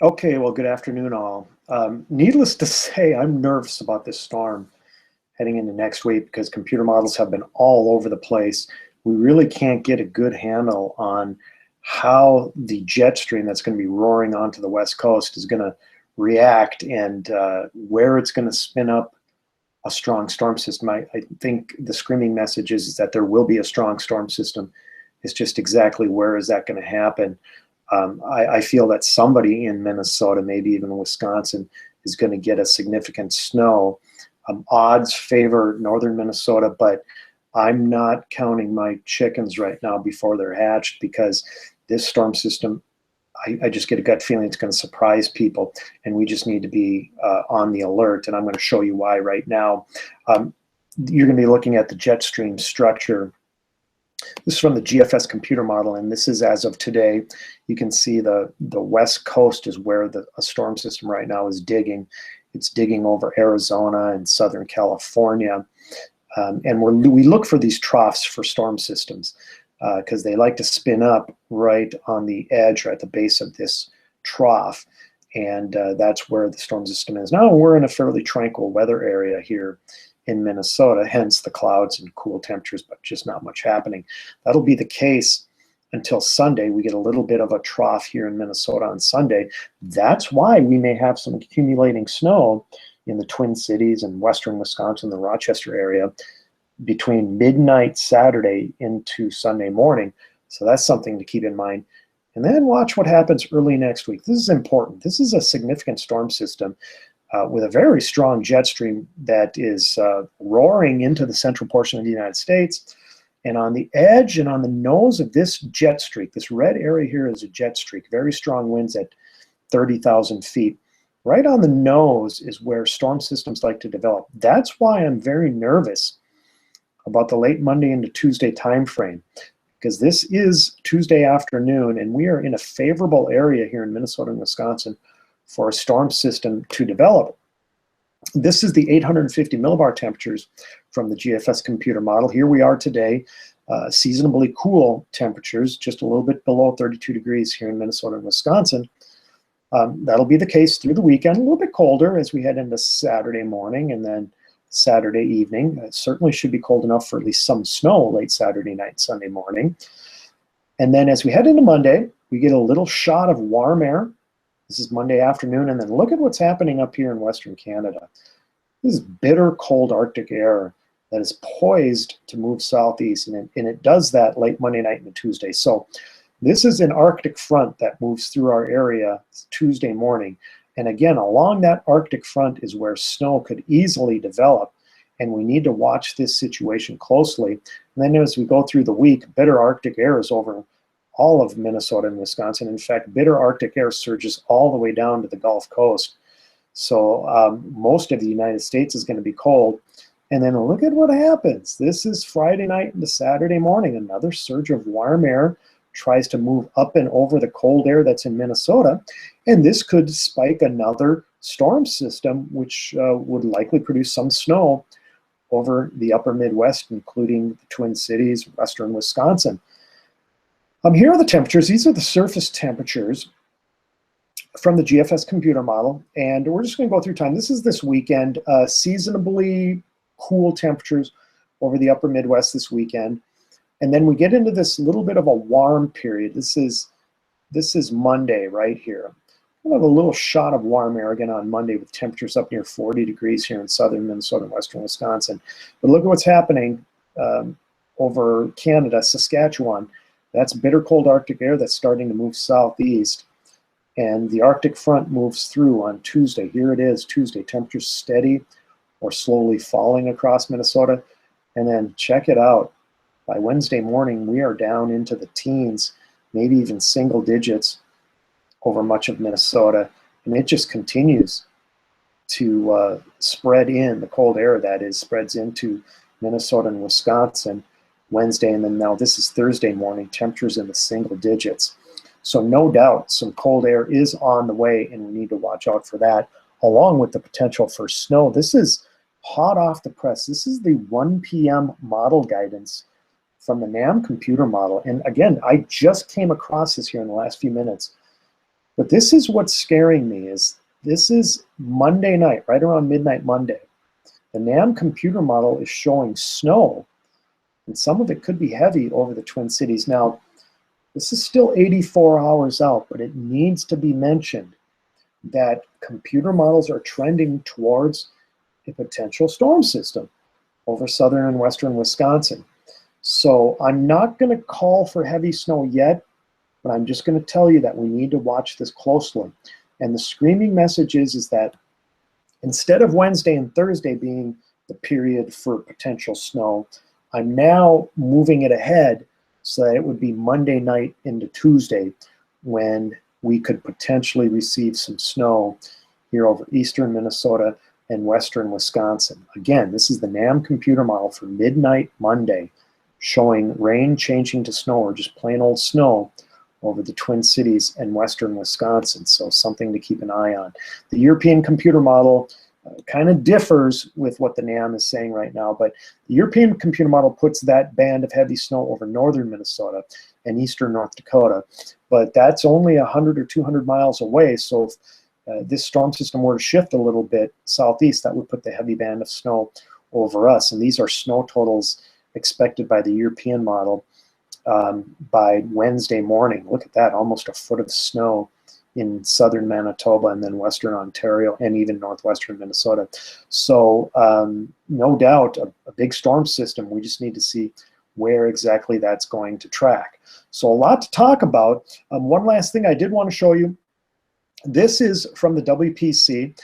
Okay, well, good afternoon, all. Needless to say, I'm nervous about this storm heading into next week because computer models have been all over the place. We really can't get a good handle on how the jet stream that's going to be roaring onto the West Coast is going to react and where it's going to spin up a strong storm system. I think the screaming message is that there will be a strong storm system. It's just exactly where is that going to happen. I feel that somebody in Minnesota, maybe even Wisconsin, is going to get a significant snow. Odds favor northern Minnesota, but I'm not counting my chickens right now before they're hatched because this storm system, I just get a gut feeling it's going to surprise people, and we just need to be on the alert, and I'm going to show you why right now. You're going to be looking at the jet stream structure. This is from the GFS computer model, and this is as of today. You can see the west coast is where a storm system right now is digging. It's digging over Arizona and Southern California. And we look for these troughs for storm systems because they like to spin up right on the edge or at the base of this trough. And that's where the storm system is. Now we're in a fairly tranquil weather area here in Minnesota, hence the clouds and cool temperatures, but just not much happening. That'll be the case until Sunday. We get a little bit of a trough here in Minnesota on Sunday. That's why we may have some accumulating snow in the Twin Cities and western Wisconsin, the Rochester area, between midnight Saturday into Sunday morning. So that's something to keep in mind. And then watch what happens early next week. This is important. This is a significant storm system with a very strong jet stream that is roaring into the central portion of the United States. And on the edge and on the nose of this jet streak, this red area here is a jet streak, very strong winds at 30,000 feet. Right on the nose is where storm systems like to develop. That's why I'm very nervous about the late Monday into Tuesday timeframe, because this is Tuesday afternoon, and we are in a favorable area here in Minnesota and Wisconsin for a storm system to develop. This is the 850 millibar temperatures from the GFS computer model. Here we are today, seasonably cool temperatures, just a little bit below 32 degrees here in Minnesota and Wisconsin. That'll be the case through the weekend, a little bit colder as we head into Saturday morning and then Saturday evening. It certainly should be cold enough for at least some snow late Saturday night, Sunday morning. And then as we head into Monday, we get a little shot of warm air. This is Monday afternoon, and then look at what's happening up here in Western Canada. This is bitter cold Arctic air that is poised to move southeast, and it does that late Monday night into Tuesday. So this is an Arctic front that moves through our area Tuesday morning. And again, along that Arctic front is where snow could easily develop, and we need to watch this situation closely. And then as we go through the week, bitter Arctic air is over all of Minnesota and Wisconsin. In fact, bitter Arctic air surges all the way down to the Gulf Coast. So most of the United States is going to be cold. And then look at what happens. This is Friday night into Saturday morning. Another surge of warm air tries to move up and over the cold air that's in Minnesota. And this could spike another storm system, which would likely produce some snow over the upper Midwest, including the Twin Cities, western Wisconsin. Here are the temperatures. These are the surface temperatures from the GFS computer model, and we're just going to go through time. This is this weekend, seasonably cool temperatures over the upper Midwest this weekend, and then we get into this little bit of a warm period. This is Monday right here. We'll have a little shot of warm air again on Monday with temperatures up near 40 degrees here in southern Minnesota and western Wisconsin. But look at what's happening over Canada, Saskatchewan. That's bitter cold Arctic air that's starting to move southeast. And the Arctic front moves through on Tuesday. Here it is, Tuesday. Temperatures steady or slowly falling across Minnesota. And then check it out. By Wednesday morning, we are down into the teens, maybe even single digits over much of Minnesota. And it just continues to spread in. The cold air, that is, spreads into Minnesota and Wisconsin Wednesday, and then now this is Thursday morning, temperatures in the single digits. So no doubt some cold air is on the way, and we need to watch out for that, along with the potential for snow. This is hot off the press. This is the 1 p.m. model guidance from the NAM computer model. And again, I just came across this here in the last few minutes. But this is what's scaring me, is this is Monday night, right around midnight Monday. The NAM computer model is showing snow, and some of it could be heavy over the Twin Cities. Now, this is still 84 hours out, but it needs to be mentioned that computer models are trending towards a potential storm system over southern and western Wisconsin. So I'm not going to call for heavy snow yet, but I'm just going to tell you that we need to watch this closely. And the screaming message is that instead of Wednesday and Thursday being the period for potential snow, I'm now moving it ahead so that it would be Monday night into Tuesday when we could potentially receive some snow here over eastern Minnesota and western Wisconsin. Again, this is the NAM computer model for midnight Monday, showing rain changing to snow or just plain old snow over the Twin Cities and western Wisconsin. So something to keep an eye on. The European computer model kind of differs with what the NAM is saying right now, but the European computer model puts that band of heavy snow over northern Minnesota and eastern North Dakota, but that's only 100 or 200 miles away. So if this storm system were to shift a little bit southeast, that would put the heavy band of snow over us. And these are snow totals expected by the European model by Wednesday morning. Look at that, almost a foot of snow in southern Manitoba and then western Ontario and even northwestern Minnesota. So no doubt a big storm system. We just need to see where exactly that's going to track. So a lot to talk about. One last thing I did want to show you. This is from the WPC,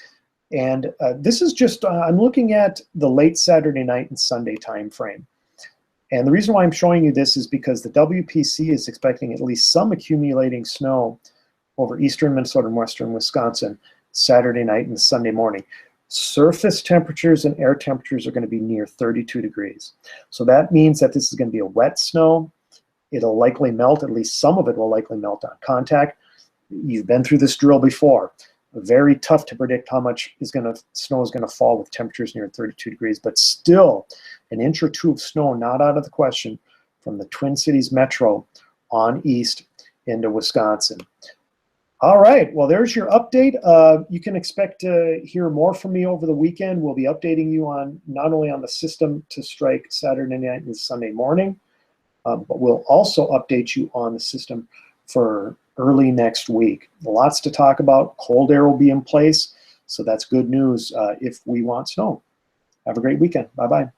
and this is just, I'm looking at the late Saturday night and Sunday time frame. And the reason why I'm showing you this is because the WPC is expecting at least some accumulating snow over eastern Minnesota and western Wisconsin Saturday night and Sunday morning. Surface temperatures and air temperatures are going to be near 32 degrees. So that means that this is going to be a wet snow. It'll likely melt, at least some of it will likely melt on contact. You've been through this drill before. Very tough to predict how much snow is going to fall with temperatures near 32 degrees, but still an inch or two of snow not out of the question from the Twin Cities metro on east into Wisconsin. All right, well, there's your update. You can expect to hear more from me over the weekend. We'll be updating you on not only on the system to strike Saturday night and Sunday morning, but we'll also update you on the system for early next week. Lots to talk about. Cold air will be in place, so that's good news if we want snow. Have a great weekend. Bye-bye.